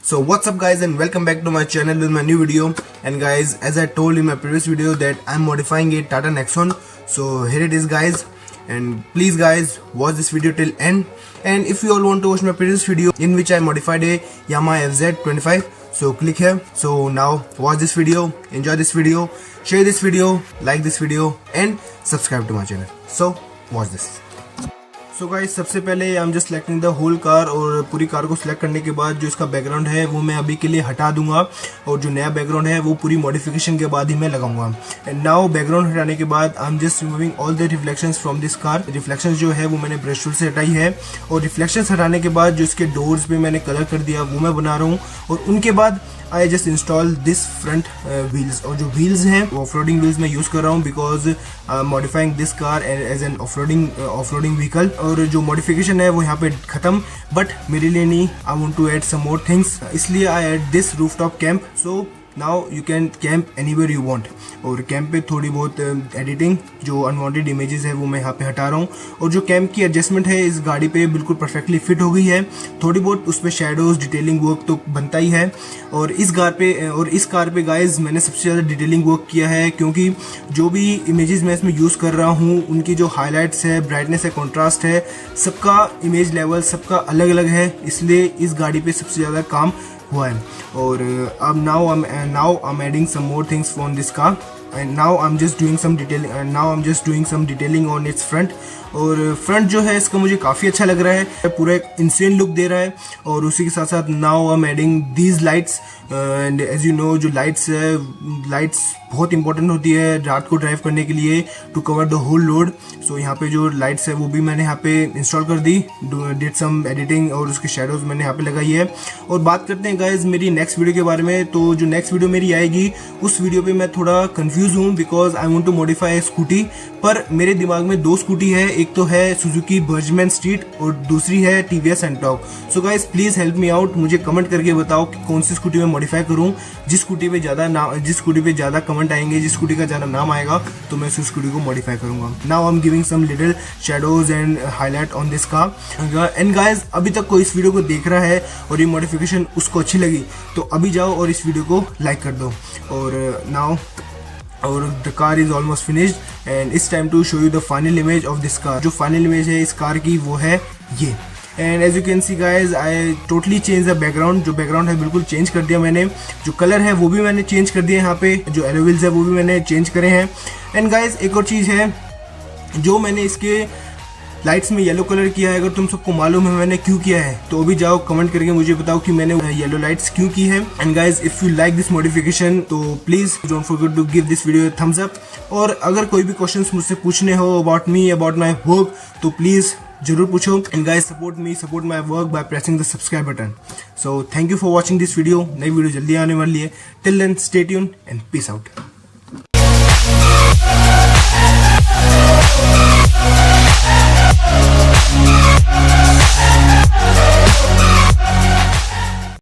So what's up guys, and welcome back to my channel with my new video. And guys, as I told in my previous video that I'm modifying a Tata Nexon, so here it is guys. And please guys, watch this video till end. And if you all want to watch my previous video in which I modified a Yamaha FZ25, so click here. So now watch this video, enjoy this video, share this video, like this video and subscribe to my channel. So watch this. So guys, सबसे पहले I am just selecting the whole car, और पूरी car को select करने के बाद जो इसका बैकग्राउंड है वो मैं अभी के लिए हटा दूंगा, और जो नया बैकग्राउंड है वो पूरी मॉडिफिकेशन के बाद ही मैं लगाऊंगा. एंड नाउ बैकग्राउंड हटाने के बाद आई am just removing all the reflections from this car. Reflections जो है वो मैंने ब्रश टूल से हटाई है, और रिफ्लेक्शंस हटाने के बाद जो इसके डोर्स पे मैंने कलर कर दिया वो मैं बना रहा हूँ. और उनके बाद I just install this front wheels, और जो व्हील्स हैं वो ऑफरोडिंग व्हील्स मैं यूज़ कर रहा हूँ because modifying this car as an offroading vehicle. और जो मॉडिफिकेशन है वो यहाँ पे खत्म, बट मेरे लिए नहीं, I want to add some more things, इसलिए I add this rooftop camp. So now you can camp anywhere you want. और कैंप पे थोड़ी बहुत एडिटिंग, जो अनवांटेड इमेजेस है वो मैं यहाँ पे हटा रहा हूँ. और जो कैंप की एडजस्टमेंट है इस गाड़ी पे बिल्कुल परफेक्टली फिट हो गई है. थोड़ी बहुत उस पर शेडोज डिटेलिंग वर्क तो बनता ही है. और इस कार पे गाइज मैंने सबसे ज़्यादा डिटेलिंग वर्क किया है, क्योंकि जो भी इमेजेस मैं इसमें यूज़ कर रहा हूँ उनकी जो हाईलाइट्स है, ब्राइटनेस है, कॉन्ट्रास्ट है, सबका इमेज लेवल सबका अलग अलग है, इसलिए इस गाड़ी पे सबसे ज़्यादा काम हुआ है. और अब now I am adding some more things from this car, and now I'm just doing some detailing on its front. और फ्रंट जो है इसका मुझे काफ़ी अच्छा लग रहा है, पूरा एक इंसेन लुक दे रहा है. और उसी के साथ साथ now I am adding these lights. And as you know, जो लाइट्स बहुत इंपॉर्टेंट होती है रात को ड्राइव करने के लिए, to cover the whole load. So यहाँ पे जो लाइट्स है वो भी मैंने यहाँ पे इंस्टॉल कर दी, डिड सम एडिटिंग, और उसके शेडोज मैंने यहाँ पे लगाई है. और बात करते हैं गाइज मेरी नेक्स्ट वीडियो के बारे में. तो जो नेक्स्ट वीडियो मेरी आएगी उस वीडियो पे मैं थोड़ा कंफ्यूज हूँ because I want to modify a scooty. पर मेरे दिमाग में दो स्कूटी है, एक तो है सुजुकी बर्जमैन स्ट्रीट और दूसरी है TVS एंटॉक. So guys please help me out, मुझे कमेंट करके बताओ कि कौन सी स्कूटी में मॉडिफाई करूँ. जिस स्कूटी पे ज़्यादा कमेंट आएंगे, जिस स्कूटी का ज़्यादा नाम आएगा, तो मैं उस स्कूटी को मॉडिफाई करूँगा. Now I am giving some little shadows and highlight on this car. And guys अभी तक कोई इस वीडियो को देख रहा है और ये मॉडिफिकेशन उसको अच्छी लगी, तो अभी जाओ और इस वीडियो को लाइक कर दो. और नाउ और the car is almost finished and it's time to show you the final image of this car. जो फाइनल इमेज है इस कार की वो है ये. And as you can see guys, I totally change the background. जो background है बिल्कुल चेंज कर दिया मैंने. जो कलर है वो भी मैंने चेंज कर दिया यहाँ पे. जो एलो व्हील्स है वो भी मैंने चेंज करे हैं. एंड गाइज एक और चीज़ है, जो मैंने इसके लाइट्स में येलो कलर किया है, अगर तुम सबको मालूम है मैंने क्यों किया है, तो अभी जाओ कमेंट करके मुझे बताओ कि मैंने येलो लाइट्स क्यों की है. And guys if you like this modification तो please don't forget to give this video thumbs up. और अगर कोई भी क्वेश्चंस मुझसे पूछने हो about me, about my work, तो प्लीज जरूर पूछो. And guys support my work by pressing the subscribe button. So thank you for watching this video. नई वीडियो जल्दी आने वाली है. Till then stay tuned and peace out.